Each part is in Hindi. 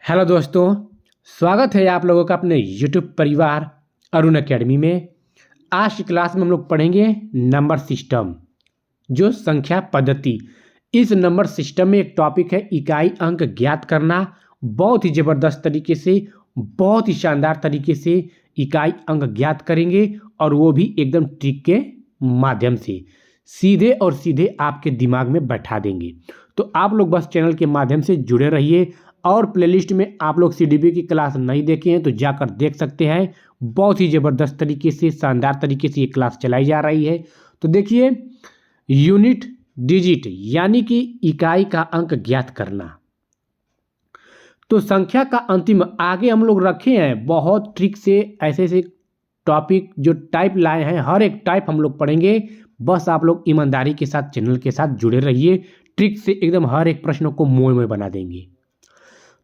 हेलो दोस्तों, स्वागत है आप लोगों का अपने यूट्यूब परिवार अरुण अकेडमी में। आज की क्लास में हम लोग पढ़ेंगे नंबर सिस्टम, जो संख्या पद्धति। इस नंबर सिस्टम में एक टॉपिक है इकाई अंक ज्ञात करना। बहुत ही ज़बरदस्त तरीके से, बहुत ही शानदार तरीके से इकाई अंक ज्ञात करेंगे, और वो भी एकदम ट्रिक के माध्यम से सीधे और सीधे आपके दिमाग में बैठा देंगे। तो आप लोग बस चैनल के माध्यम से जुड़े रहिए, और प्लेलिस्ट में आप लोग सीडीबी की क्लास नहीं देखे हैं तो जाकर देख सकते हैं। बहुत ही ज़बरदस्त तरीके से, शानदार तरीके से ये क्लास चलाई जा रही है। तो देखिए, यूनिट डिजिट यानी कि इकाई का अंक ज्ञात करना। तो संख्या का अंतिम आगे हम लोग रखे हैं बहुत ट्रिक से, ऐसे ऐसे टॉपिक जो टाइप लाए हैं, हर एक टाइप हम लोग पढ़ेंगे। बस आप लोग ईमानदारी के साथ चैनल के साथ जुड़े रहिए, ट्रिक से एकदम हर एक प्रश्न को मोड़ में बना देंगे।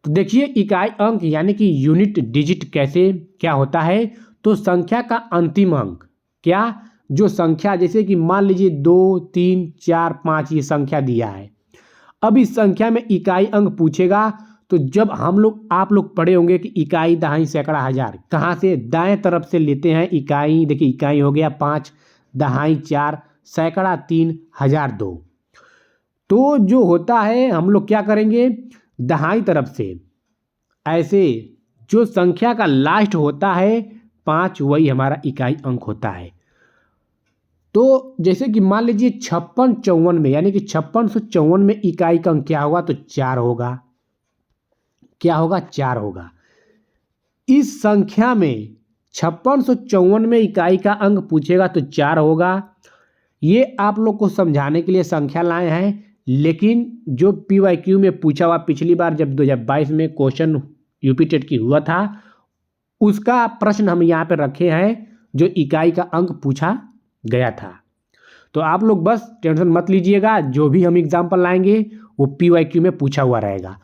तो देखिए, इकाई अंक यानी कि यूनिट डिजिट कैसे क्या होता है। तो संख्या का अंतिम अंक क्या, जो संख्या जैसे कि मान लीजिए 2, 3, 4, 5 ये संख्या दिया है। अब इस संख्या में इकाई अंक पूछेगा, तो जब हम लोग आप लोग पढ़े होंगे कि इकाई, दहाई, सैकड़ा, हजार, कहाँ से दाएं तरफ से लेते हैं इकाई। देखिए, इकाई हो गया 5, दहाई 4, सैकड़ा 3, हजार 2। तो जो होता है हम लोग क्या करेंगे, दहाई तरफ से ऐसे जो संख्या का लास्ट होता है 5, वही हमारा इकाई अंक होता है। तो जैसे कि मान लीजिए 5654 में, यानी कि 5654 में इकाई का अंक क्या होगा, तो 4 होगा। क्या होगा, 4 होगा। इस संख्या में 5654 में इकाई का अंक पूछेगा तो 4 होगा। ये आप लोग को समझाने के लिए संख्या लाए हैं, लेकिन जो PYQ में पूछा हुआ पिछली बार जब 2022 में क्वेश्चन यूपी टेट की हुआ था, उसका प्रश्न हम यहाँ पे रखे हैं, जो इकाई का अंक पूछा गया था। तो आप लोग बस टेंशन मत लीजिएगा, जो भी हम एग्जाम्पल लाएंगे वो PYQ में पूछा हुआ रहेगा।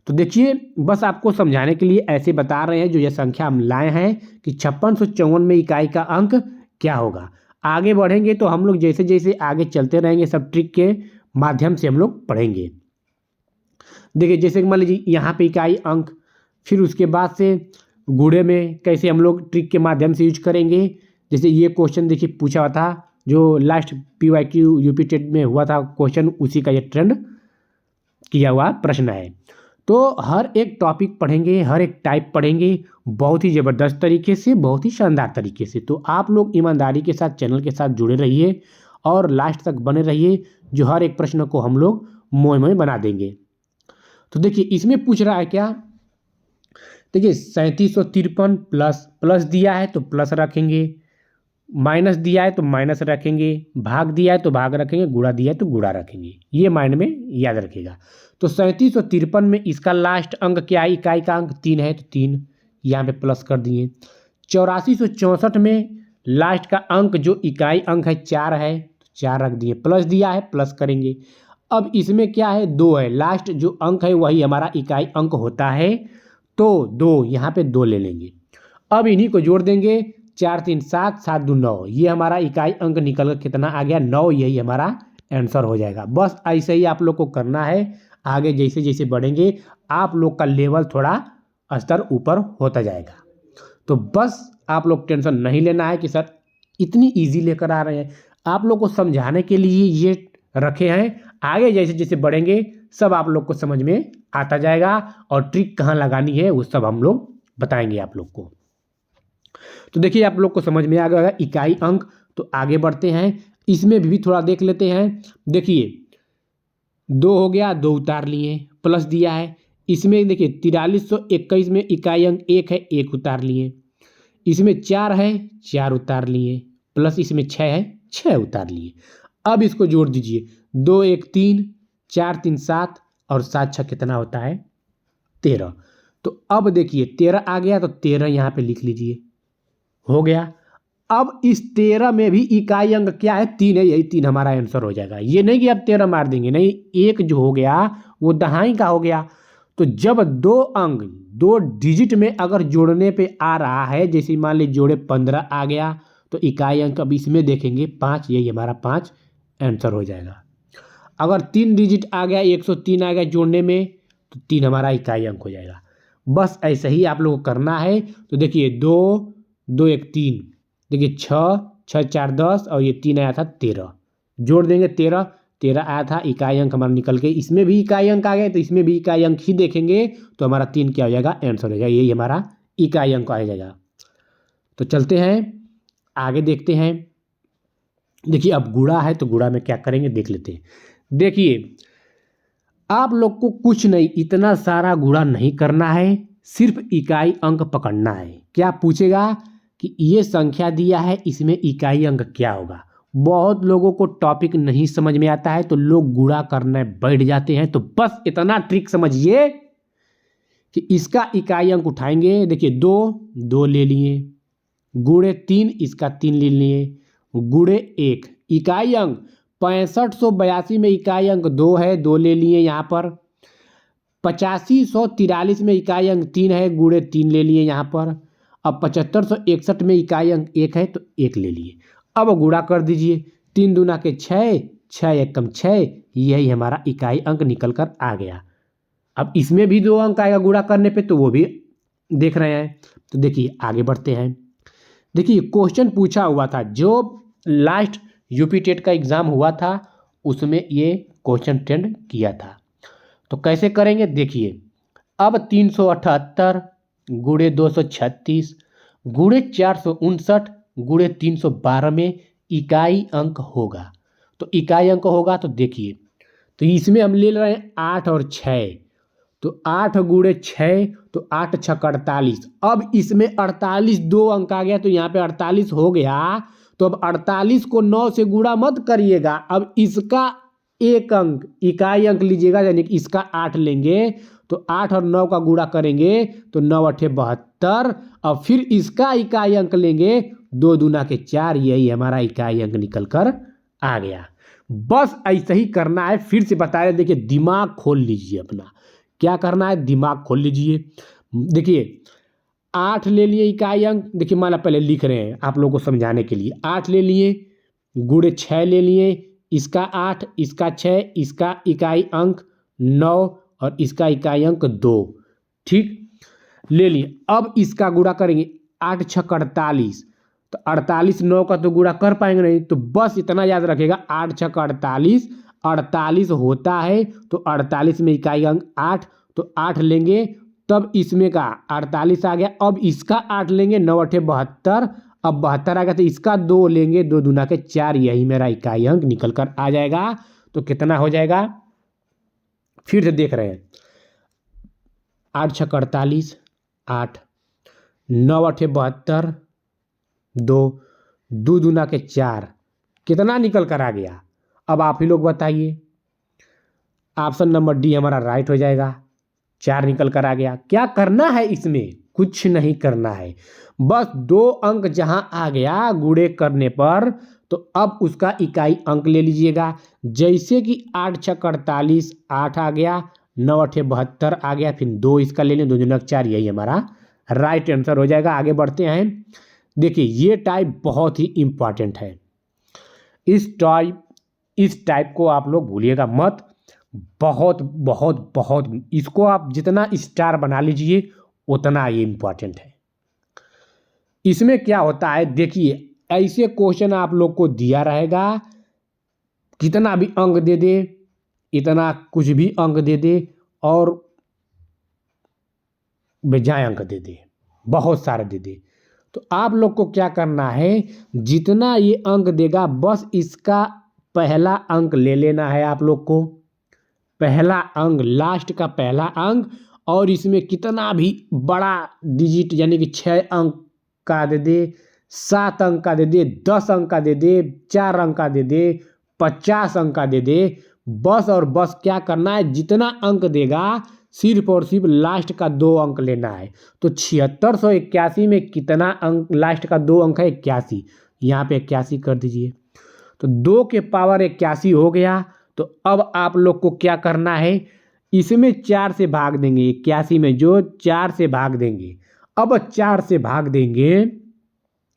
तो देखिए, बस आपको समझाने के लिए ऐसे बता रहे हैं, जो ये संख्या हम लाए हैं कि 5654 में इकाई का अंक क्या होगा। आगे बढ़ेंगे तो हम लोग जैसे जैसे आगे चलते रहेंगे, सब ट्रिक के माध्यम से हम लोग पढ़ेंगे। देखिए, जैसे कि मान लीजिए यहाँ पे इकाई अंक, फिर उसके बाद से गुणे में कैसे हम लोग ट्रिक के माध्यम से यूज करेंगे। जैसे ये क्वेश्चन देखिए पूछा हुआ था, जो लास्ट PYQ यूपी टेट में हुआ था क्वेश्चन, उसी का ये ट्रेंड किया हुआ प्रश्न है। तो हर एक टॉपिक पढ़ेंगे, हर एक टाइप पढ़ेंगे, बहुत ही ज़बरदस्त तरीके से, बहुत ही शानदार तरीके से। तो आप लोग ईमानदारी के साथ चैनल के साथ जुड़े रहिए और लास्ट तक बने रहिए, जो हर एक प्रश्न को हम लोग मोए मोए बना देंगे। तो देखिए, इसमें पूछ रहा है क्या, देखिए 3753 प्लस प्लस दिया है तो प्लस रखेंगे, माइनस दिया है तो माइनस रखेंगे, भाग दिया है तो भाग रखेंगे, गुणा दिया है तो गुणा रखेंगे। ये माइंड में याद रखेगा। तो 3753 में इसका लास्ट अंक क्या है, इकाई का अंक 3 है तो 3 यहाँ पे प्लस कर दिए। 8464 में लास्ट का अंक जो इकाई अंक है 4 है तो 4 रख दिए, प्लस दिया है प्लस करेंगे। अब इसमें क्या है, 2 है, लास्ट जो अंक है वही हमारा इकाई अंक होता है, तो 2 यहाँ पे 2 ले लेंगे। अब इन्हीं को जोड़ देंगे, 4 3 7, 7 2 9, ये हमारा इकाई अंक निकल कर कितना आ गया, 9। यही हमारा आंसर हो जाएगा। बस ऐसे ही आप लोग को करना है। आगे जैसे जैसे बढ़ेंगे आप लोग का लेवल थोड़ा स्तर ऊपर होता जाएगा। तो बस आप लोग टेंशन नहीं लेना है कि सर इतनी इजी लेकर आ रहे हैं, आप लोग को समझाने के लिए ये रखे हैं। आगे जैसे जैसे बढ़ेंगे सब आप लोग को समझ में आता जाएगा, और ट्रिक कहाँ लगानी है वो सब हम लोग बताएंगे आप लोग को। तो देखिए, आप लोग को समझ में आ गया इकाई अंक। तो आगे बढ़ते हैं, इसमें भी थोड़ा देख लेते हैं। देखिए, 2 हो गया, 2 उतार लिए, प्लस दिया है। इसमें देखिए 4321 में इकाई अंक 1 है, 1 उतार लिए। इसमें 4 है, 4 उतार लिए, प्लस इसमें 6 है, 6 उतार लिए। अब इसको जोड़ दीजिए, 2 1 3, 4 3 7, और 7 6 कितना होता है, 13। तो अब देखिए 13 आ गया, तो 13 यहाँ पे लिख लीजिए, हो गया। अब इस 13 में भी इकाई अंक क्या है, 3 है, यही 3 हमारा आंसर हो जाएगा। ये नहीं कि अब 13 मार देंगे, नहीं, एक जो हो गया वो दहाई का हो गया। तो जब 2 अंक 2 डिजिट में अगर जोड़ने पे आ रहा है, जैसे मान लीजिए जोड़े 15 आ गया, तो इकाई अंक अब इसमें देखेंगे 5, यही हमारा 5 आंसर हो जाएगा। अगर 3 डिजिट आ गया, 103 आ गया जोड़ने में, तो 3 हमारा इकाई अंक हो जाएगा। बस ऐसे ही आप लोगों को करना है। तो देखिए 2 2 1 3, देखिए 6 6 4 10 और ये 3 आया था 13, जोड़ देंगे 13 13 आया था इकाई अंक हमारा निकल के, इसमें भी इकाई अंक आ गए तो इसमें भी इकाई अंक ही देखेंगे तो हमारा 3 क्या हो जाएगा आंसर हो जाएगा, यही हमारा इकाई अंक आ जाएगा। तो चलते हैं आगे देखते हैं। देखिए अब गुणा है तो गुणा में क्या करेंगे देख लेते हैं। देखिए आप लोग को कुछ नहीं, इतना सारा गुणा नहीं करना है, सिर्फ इकाई अंक पकड़ना है। क्या पूछेगा कि ये संख्या दिया है इसमें इकाई अंक क्या होगा। बहुत लोगों को टॉपिक नहीं समझ में आता है तो लोग गुणा करने बैठ जाते हैं। तो बस इतना ट्रिक समझिए कि इसका इकाई अंक उठाएंगे, देखिए 2 2 ले लिए, गुणे 3 इसका 3 ले लिए, गुणे 1 इकाई अंक 6582 में इकाई अंक 2 है, 2 ले लिए यहाँ पर। 8543 में इकाई अंक 3 है, गुणे 3 ले लिए यहाँ पर। अब 7561 में इकाई अंक 1 है तो 1 ले लिए। अब गुणा कर दीजिए, 3 दूना के 6 6 एकम 6, यही हमारा इकाई अंक निकल कर आ गया। अब इसमें भी 2 अंक आएगा गुणा करने पे तो वो भी देख रहे हैं। तो देखिए आगे बढ़ते हैं। देखिए क्वेश्चन पूछा हुआ था जो लास्ट यूपी टेट का एग्ज़ाम हुआ था उसमें ये क्वेश्चन ट्रेंड किया था। तो कैसे करेंगे देखिए, अब 378 गुणे 236 गुणे 459 गुणे 312 में इकाई अंक होगा। तो इकाई अंक होगा तो देखिए, तो इसमें हम ले रहे हैं 8 और 6, तो 8 गुणे 6 तो 8 छक 48। अब इसमें 48 2 अंक आ गया तो यहाँ पे 48 हो गया। तो अब 48 को 9 से गुणा मत करिएगा, अब इसका एक अंक इकाई अंक लीजिएगा, यानी कि इसका 8 लेंगे तो 8 और 9 का गुणा करेंगे तो 9 8 72। अब फिर इसका इकाई अंक लेंगे, 2 दूना के 4, यही हमारा इकाई अंक निकल कर आ गया। बस ऐसे ही करना है। फिर से बता रहे, देखिए दिमाग खोल लीजिए अपना, क्या करना है दिमाग खोल लीजिए। देखिए 8 ले लिए इकाई अंक, देखिए माना पहले लिख रहे हैं आप लोगों को समझाने के लिए। 8 ले लिए, गुणे 6 ले लिए, इसका 8 इसका 6, इसका इकाई अंक 9 और इसका इकाई अंक 2, ठीक ले लिए। अब इसका गुणा करेंगे, 8 छक 48, तो 48 9 का तो गुणा कर पाएंगे नहीं, तो बस इतना याद रखेगा 8 छक 48, 48 होता है तो 48 में इकाई अंक 8, तो 8 लेंगे तब इसमें का 48 आ गया। अब इसका 8 लेंगे, 9 8 72, अब 72 आ गया तो इसका 2 लेंगे, 2 दूना के 4, यही मेरा इकाई अंक निकल कर आ जाएगा। तो कितना हो जाएगा फिर से देख रहे हैं, 8 छक 48 8, 9 8 72, 2 2 दूना के 4, कितना निकल कर आ गया। अब आप ही लोग बताइए, ऑप्शन नंबर डी हमारा राइट हो जाएगा, 4 निकल कर आ गया। क्या करना है इसमें, कुछ नहीं करना है, बस 2 अंक जहां आ गया गुणे करने पर तो अब उसका इकाई अंक ले लीजिएगा। जैसे कि 8 छक 48 8 आ गया, 9 8 72 आ गया, फिर 2 इसका ले लें, 2 दूना 4, यही हमारा राइट आंसर हो जाएगा। आगे बढ़ते हैं। देखिए ये टाइप बहुत ही इंपॉर्टेंट है, इस टाइप को आप लोग भूलिएगा मत, बहुत बहुत बहुत, इसको आप जितना स्टार बना लीजिए उतना ये इम्पॉर्टेंट है। इसमें क्या होता है देखिए, ऐसे क्वेश्चन आप लोग को दिया रहेगा, कितना भी अंक दे दे, इतना कुछ भी अंक दे दे और बेजाय अंक दे दे, बहुत सारे दे दे, तो आप लोग को क्या करना है, जितना ये अंक देगा बस इसका पहला अंक ले लेना है आप लोग को, पहला अंक, लास्ट का पहला अंक, और इसमें कितना भी बड़ा डिजिट यानी कि 6 अंक का दे दे, 7 अंक का दे दे, 10 अंक का दे दे, 4 अंक का दे दे, 50 अंक का दे दे, बस और बस क्या करना है, जितना अंक देगा सिर्फ और सिर्फ लास्ट का 2 अंक लेना है। तो 7681 में कितना अंक, लास्ट का 2 अंक है 81, यहाँ पे 81 कर दीजिए, तो 2 के पावर 81 हो गया। तो अब आप लोग को क्या करना है, इसमें 4 से भाग देंगे, 81 में जो 4 से भाग देंगे, अब 4 से भाग देंगे,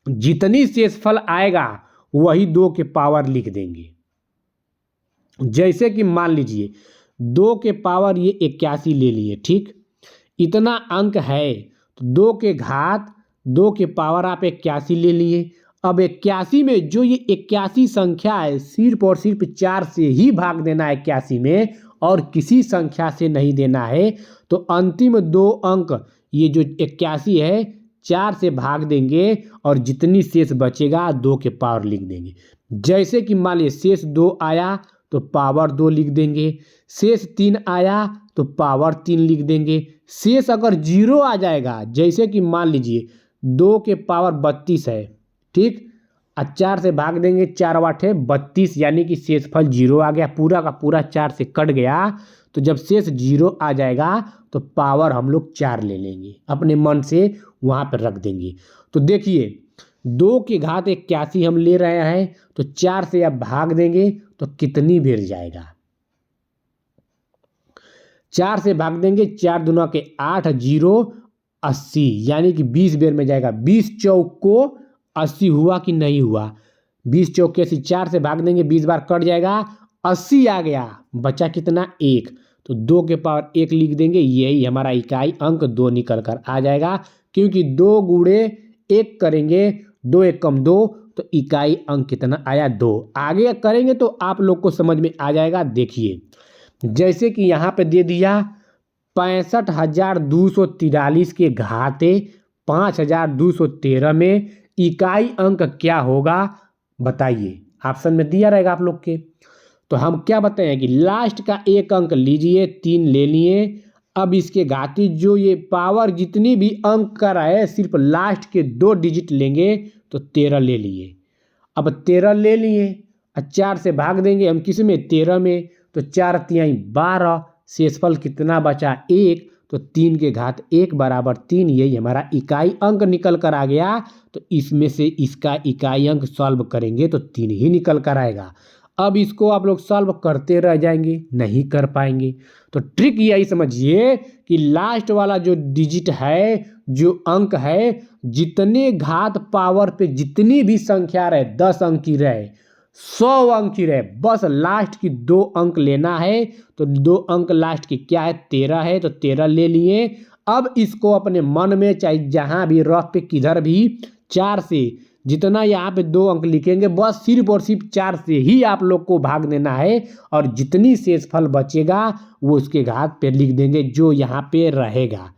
जितनी शेषफल आएगा वही 2 के पावर लिख देंगे। जैसे कि मान लीजिए 2 के पावर ये 81 ले लिए, ठीक, इतना अंक है तो 2 के घात 2 के पावर आप 81 ले लिए। अब 81 में जो ये 81 संख्या है सिर्फ और सिर्फ 4 से ही भाग देना है 81 में, और किसी संख्या से नहीं देना है। तो अंतिम 2 अंक ये जो 81 है 4 से भाग देंगे और जितनी शेष बचेगा 2 के पावर लिख देंगे। जैसे कि मान लीजिए शेष 2 आया तो पावर 2 लिख देंगे, शेष 3 आया तो पावर 3 लिख देंगे। शेष अगर 0 आ जाएगा, जैसे कि मान लीजिए 2 के पावर 32 है, ठीक, 4 से भाग देंगे, 4 8 32, यानी कि शेषफल 0 आ गया, पूरा का पूरा 4 से कट गया। तो जब शेष 0 आ जाएगा तो पावर हम लोग 4 ले लेंगे, अपने मन से वहाँ पर रख देंगे। तो देखिए 2 की घात 81 हम ले रहे हैं, तो 4 से अब भाग देंगे तो कितनी बेर जाएगा, 4 से भाग देंगे, 4 दूना के 8 0 80, यानी कि 20 बेर में जाएगा। 20 चौक को 80 हुआ कि नहीं हुआ, 20 चौक के 80, 4 से भाग देंगे 20 बार कट जाएगा, 80 आ गया, बचा कितना 1, तो 2 के पावर 1 लिख देंगे। यही हमारा इकाई अंक 2 निकल कर आ जाएगा, क्योंकि 2 गुणे 1 करेंगे, 2 1 कम 2, तो इकाई अंक कितना आया 2। आगे करेंगे तो आप लोग को समझ में आ जाएगा। देखिए जैसे कि यहाँ पे दे दिया 65,243 के घाते 5,213 में इकाई अंक क्या होगा बताइए। ऑप्शन में दिया रहेगा आप लोग के। तो हम क्या बताएं कि लास्ट का एक अंक लीजिए, 3 ले लिए। अब इसके घाती जो ये पावर जितनी भी अंक का है सिर्फ लास्ट के 2 डिजिट लेंगे, तो 13 ले लिए। अब 13 ले लिए, 4 से भाग देंगे हम किस में, 13 में, तो 4 तिहाई 12, शेषफल कितना बचा 1, तो 3 के घात 1 बराबर 3, यही हमारा इकाई अंक निकल कर आ गया। तो इसमें से इसका इकाई अंक सॉल्व करेंगे तो 3 ही निकल कर आएगा। अब इसको आप लोग सॉल्व करते रह जाएंगे, नहीं कर पाएंगे। तो ट्रिक यही समझिए कि लास्ट वाला जो डिजिट है, जो अंक है, जितने घात पावर पे जितनी भी संख्या रहे, 10 अंक की रहे, 100 अंक की रहे, बस लास्ट की 2 अंक लेना है। तो 2 अंक लास्ट की क्या है, 13 है, तो 13 ले लिए। अब इसको अपने मन में चाहे जहाँ भी रफ पे किधर भी 4 से जितना यहाँ पे 2 अंक लिखेंगे, बस सिर्फ और सिर्फ 4 से ही आप लोग को भाग देना है, और जितनी शेषफल बचेगा वो उसके घात पे लिख देंगे जो यहाँ पे रहेगा।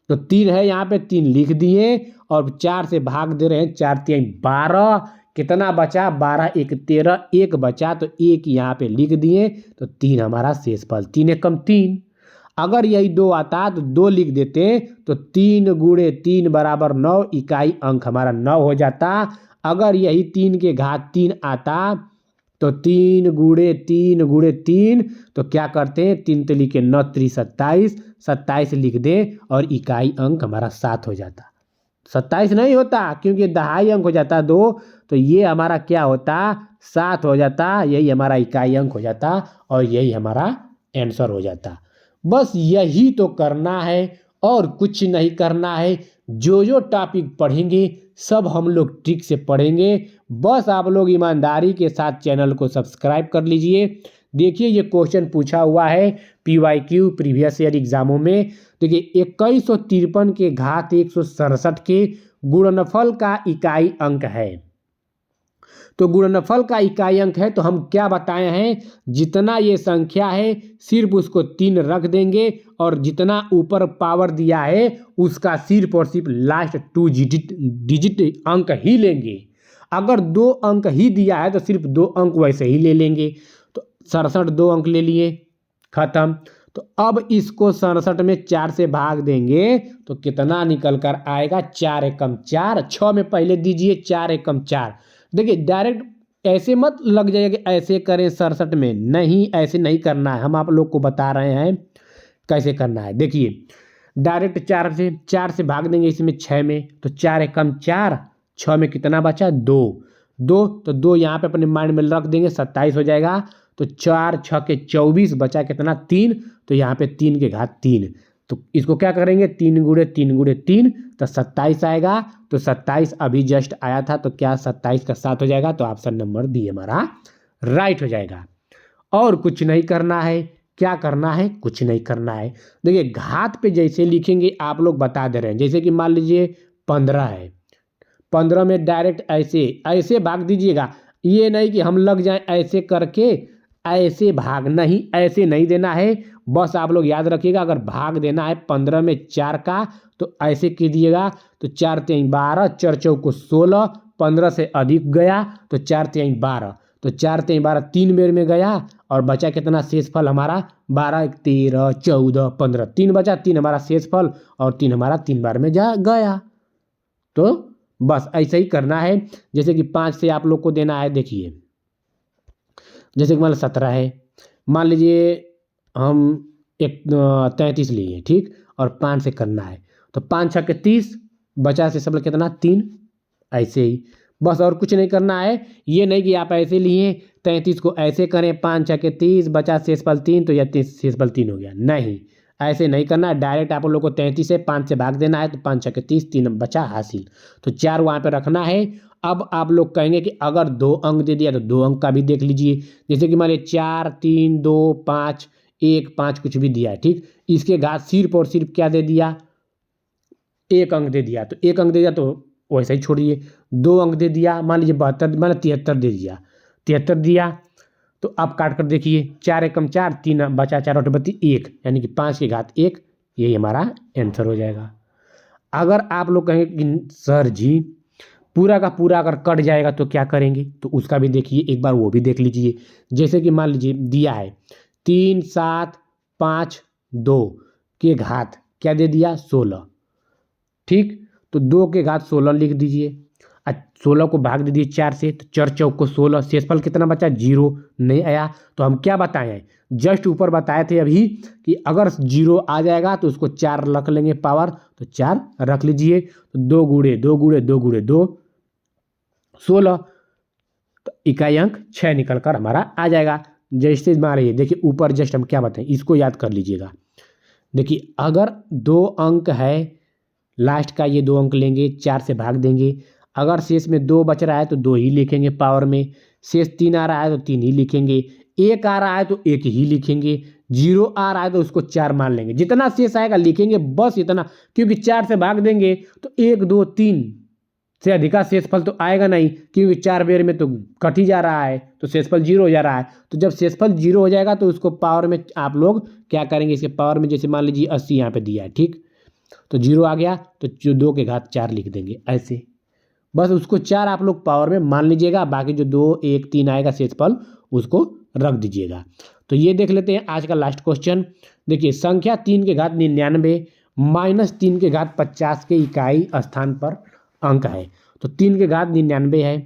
तो 3 है यहाँ पे, 3 लिख दिए, और 4 से भाग दे रहे हैं, 4 3 12, कितना बचा 12 1 13, 1 बचा तो 1 यहाँ पे लिख दिए, तो 3 हमारा शेषफल, 3 एकम 3। अगर यही 2 आता तो 2 लिख देते, तो 3 गुणे 3 बराबर 9, इकाई अंक हमारा 9 हो जाता। अगर यही 3 के घात 3 आता तो 3 गुणे 3 गुणे 3, तो क्या करते हैं, 3 तो लिखे 9 3 27, 27 लिख दें और इकाई अंक हमारा 7 हो जाता। 27 नहीं होता क्योंकि दहाई अंक हो जाता 2, तो ये हमारा क्या होता 7 हो जाता, यही हमारा इकाई अंक हो जाता और यही हमारा आंसर हो जाता। बस यही तो करना है और कुछ नहीं करना है। जो जो टॉपिक पढ़ेंगे सब हम लोग ट्रिक से पढ़ेंगे। बस आप लोग ईमानदारी के साथ चैनल को सब्सक्राइब कर लीजिए। देखिए ये क्वेश्चन पूछा हुआ है PYQ प्रीवियस ईयर एग्जामों में। देखिए 2153 के घात 167 के गुणनफल का इकाई अंक है। तो गुणनफल का इकाई अंक है, तो हम क्या बताए हैं, जितना ये संख्या है सिर्फ उसको 3 रख देंगे और जितना ऊपर पावर दिया है उसका सिर्फ और सिर्फ लास्ट 2 डिजिट अंक ही लेंगे। अगर 2 अंक ही दिया है तो सिर्फ 2 अंक वैसे ही ले लेंगे। तो 67 2 अंक ले लिए, खत्म। तो अब इसको 67 में 4 से भाग देंगे तो कितना निकल कर आएगा, 4 एकम 4, 6 में पहले दीजिए 4 एकम 4। देखिए डायरेक्ट ऐसे मत लग जाएगा कि ऐसे करें 67 में, नहीं ऐसे नहीं करना है, हम आप लोग को बता रहे हैं कैसे करना है। देखिए डायरेक्ट 4 से भाग देंगे इसमें 6 में, तो 4 एकम 4, 6 में कितना बचा 2, तो 2 यहाँ पे अपने माइंड में रख देंगे, 27 हो जाएगा। तो 4 6 के 24, बचा कितना 3, तो यहाँ पे 3 के घात 3, तो इसको क्या करेंगे 3 गुणे 3 गुणे 3, तो 27 आएगा। तो 27 अभी जस्ट आया था, तो क्या 27 का 7 हो जाएगा, तो ऑप्शन नंबर बी हमारा राइट हो जाएगा। और कुछ नहीं करना है, क्या करना है, कुछ नहीं करना है। देखिए घात पे जैसे लिखेंगे आप लोग बता दे रहे हैं, जैसे कि मान लीजिए 15 है, 15 में डायरेक्ट ऐसे ऐसे भाग दीजिएगा। ये नहीं कि हम लग जाएं ऐसे करके ऐसे भाग, नहीं ऐसे नहीं देना है। बस आप लोग याद रखिएगा, अगर भाग देना है 15 में 4 का तो ऐसे कीजिएगा। तो 4 3 12, 4 चौको 16, 15 से अधिक गया तो 4 3 12, तो 4 3 12 3 बेर में गया और बचा कितना शेषफल हमारा 12 1 13 14 15, 3 बचा, 3 हमारा शेषफल और 3 हमारा 3 बार में जा गया। तो बस ऐसे ही करना है। जैसे कि 5 से आप लोग को देना है, देखिए जैसे कि मान लो 17 है, मान लीजिए हम एक 33 लिए, ठीक, और 5 से करना है तो 5 छक्के 30, बचा से सब कितना 3, ऐसे ही बस, और कुछ नहीं करना है। ये नहीं कि आप ऐसे लिए 33 को ऐसे करें, 5 छक्के 30, बचा शेषफल 3 तो यह शेषफल 3 हो गया, नहीं ऐसे नहीं करना। डायरेक्ट आप लोग को 33 से 5 से भाग देना है तो 5 छक्के 30, 3 बचा हासिल, तो 4 वहाँ पे रखना है। अब आप लोग कहेंगे कि अगर 2 अंक दे दिया तो 2 अंक का भी देख लीजिए। जैसे कि मान लीजिए 4 3 2 5 1 5 कुछ भी दिया है, ठीक, इसके घात सिर्फ और सिर्फ क्या दे दिया, 1 अंक दे दिया, तो 1 अंक दे दिया तो वैसे ही छोड़िए। 2 अंक दे दिया, मान लीजिए 72, मान 73 दे दिया, 73 दिया तो अब काट कर देखिए, 4 एकम 4, 3 बचा, 4 और 32 1, यानी कि 5 की घात 1, यही हमारा आंसर हो जाएगा। अगर आप लोग कहेंगे कि सर जी पूरा का पूरा अगर कट जाएगा तो क्या करेंगे, तो उसका भी देखिए, एक बार वो भी देख लीजिए। जैसे कि मान लीजिए दिया है 3 7 5 2 के घात क्या दे दिया 16, ठीक, तो 2 के घात 16 लिख दीजिए। 16 को भाग दे दिए 4 से तो 4 चौक को 16, शेषफल कितना बचा 0, नहीं आया। तो हम क्या बताए हैं, जस्ट ऊपर बताए थे अभी कि अगर 0 आ जाएगा तो उसको 4 रख लेंगे पावर, तो 4 रख लीजिए। तो 2 गुणे 2 गुणे 2 गुणे 2 16, तो इकाई अंक 6 निकल कर हमारा आ जाएगा। जैसे मारिए देखिए ऊपर जस्ट हम क्या बताएं, इसको याद कर लीजिएगा। देखिए अगर 2 अंक है, लास्ट का ये 2 अंक लेंगे, 4 से भाग देंगे। अगर शेष में 2 बच रहा है तो 2 ही लिखेंगे पावर में, शेष 3 आ रहा है तो 3 ही लिखेंगे, 1 आ रहा है तो 1 ही लिखेंगे, 0 आ रहा है तो उसको 4 मान लेंगे, जितना शेष आएगा लिखेंगे, बस इतना। क्योंकि 4 से भाग देंगे तो 1 2 3 से अधिका शेषफल तो आएगा नहीं, क्योंकि 4 बेर में तो कट ही जा रहा है, तो शेषफल 0 हो जा रहा है। तो जब शेषफल 0 हो जाएगा तो उसको पावर में आप लोग क्या करेंगे, इसके पावर में जैसे मान लीजिए 80 यहाँ पे दिया है, ठीक, तो 0 आ गया तो जो 2 के घात 4 लिख देंगे ऐसे, बस उसको 4 आप लोग पावर में मान लीजिएगा, बाकी जो 2 1 3 आएगा शेषफल उसको रख दीजिएगा। तो ये देख लेते हैं आज का लास्ट क्वेश्चन। देखिए संख्या 3 के घात 99 माइनस 3 के घात 50 के इकाई स्थान पर अंक है। तो 3 के घात 99 है,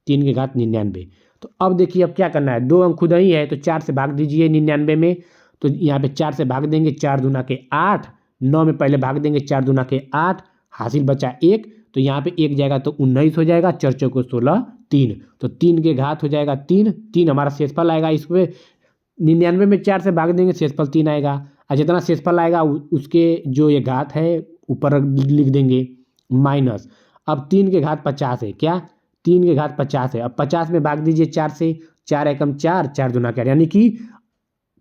3 के घात 99। तो अब देखिए अब क्या करना है, 2 अंक खुद ही है तो 4 से भाग दीजिए 99 में, तो यहाँ पे 4 से भाग देंगे, 4 दूना के 8, 9 में पहले भाग देंगे, 4 दूना के 8, हासिल बचा 1, तो यहाँ पे 1 जाएगा तो 19 हो जाएगा, 4 चौको 16 3, तो 3 के घात हो जाएगा 3, 3 हमारा शेषफल आएगा। इसमें 99 में 4 से भाग देंगे शेषफल 3 आएगा, और जितना शेषफल आएगा उसके जो ये घात है ऊपर लिख देंगे माइनस। अब 3 के घात 50 है, क्या 3 के घात 50 है, अब 50 में भाग दीजिए 4 से, 4 एकम 4, 4 दूना 4, यानी कि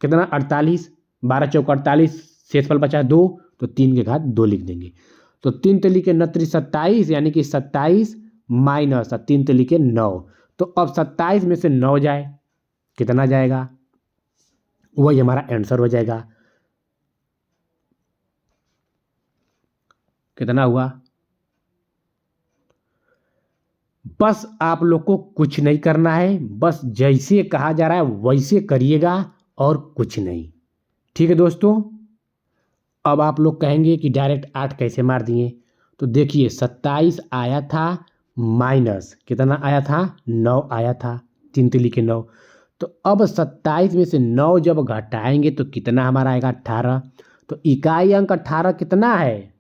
कितना 48, 12 चौक 48, शेषफल बचा 2, तो 3 के घात 2 लिख देंगे। तो 3 तली के 29 27, यानी कि 27 माइनस 3 तली के 9, तो अब 27 में से 9 जाए कितना जाएगा, वही हमारा आंसर हो जाएगा। कितना हुआ, बस आप लोग को कुछ नहीं करना है, बस जैसे कहा जा रहा है वैसे करिएगा और कुछ नहीं, ठीक है दोस्तों। अब आप लोग कहेंगे कि डायरेक्ट 8 कैसे मार दिए, तो देखिए 27 आया था माइनस कितना आया था 9 आया था, 3 तिली के 9, तो अब 27 में से 9 जब घटाएंगे तो कितना हमारा आएगा 18, तो इकाई अंक 18 कितना है,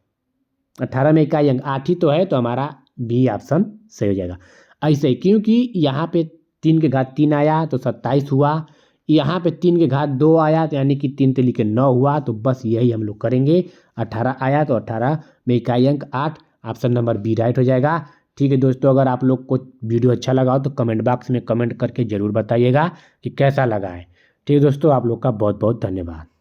18 में इकाई अंक 8 ही तो है, तो हमारा बी ऑप्शन सही हो जाएगा। ऐसे ही क्योंकि यहाँ पे 3 के घात 3 आया तो 27 हुआ, यहाँ पे 3 के घात 2 आया तो यानी कि 3 तिली के 9 हुआ, तो बस यही हम लोग करेंगे। 18 आया तो 18 में इकाई अंक 8, ऑप्शन नंबर बी राइट हो जाएगा। ठीक है दोस्तों, अगर आप लोग को वीडियो अच्छा लगा हो तो कमेंट बॉक्स में कमेंट करके ज़रूर बताइएगा कि कैसा लगा है। ठीक है दोस्तों, आप लोग का बहुत बहुत धन्यवाद।